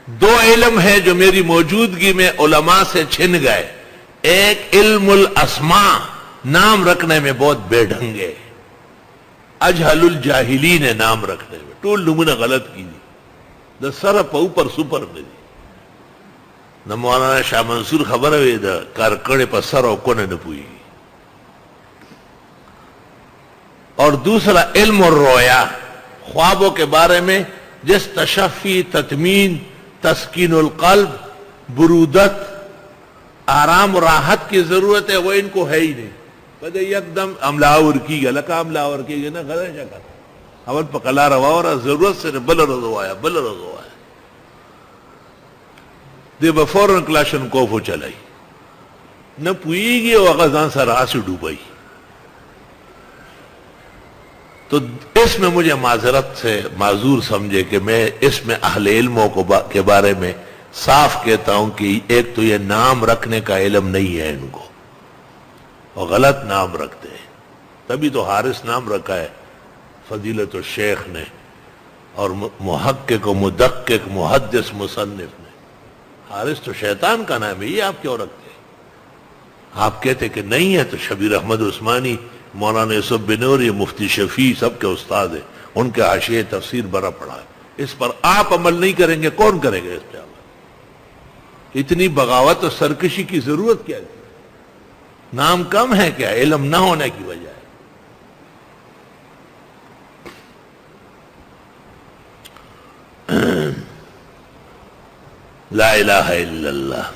دو علم ہے جو میری موجودگی میں علماء سے چھن گئے. ایک علم الاسماء، نام رکھنے میں بہت بے ڈھنگے، اجہل الجاہلین نام رکھنے میں ٹول نمونہ غلط کی دی دا سر پا اوپر سپر میں دی نہ مولانا شاہ منصور خبر ہوئی دا کارکڑے پا سر او کونے نپوئی. اور دوسرا علم الرؤیا، خوابوں کے بارے میں جس تشفی، تطمین، تسکین القلب، برودت، آرام و راحت کی ضرورت ہے وہ ان کو ہے ہی نہیں. پدے یک دم عملاور کی گیا لکا عملاور کی گیا نا غلط شکر اول پا قلا رواورا ضرورت سے بل رضو آیا بل رضو آیا دے با فوراں کلاشن کوفو چلائی نہ پوئی گی و غزان سر آسی ڈوبائی. تو اس میں مجھے معذرت سے معذور سمجھے کہ میں اس میں اہل علموں کے بارے میں صاف کہتا ہوں کہ ایک تو یہ نام رکھنے کا علم نہیں ہے ان کو اور غلط نام رکھتے ہیں. تبھی تو حارث نام رکھا ہے فضیلت الشیخ نے اور محقق و مدقق محدث مصنف نے. حارث تو شیطان کا نام ہے، یہ آپ کیوں رکھتے ہیں؟ آپ کہتے کہ نہیں ہے تو شبیر احمد عثمانی، مولانا یوسف بنوری، مفتی شفیع سب کے استاد ہیں، ان کے حاشیہ تفسیر برا پڑا ہے. اس پر آپ عمل نہیں کریں گے کون کرے گا اس پہ عمل؟ اتنی بغاوت اور سرکشی کی ضرورت کیا ہے؟ نام کم ہے کیا؟ علم نہ ہونے کی وجہ ہے. لا الہ الا اللہ.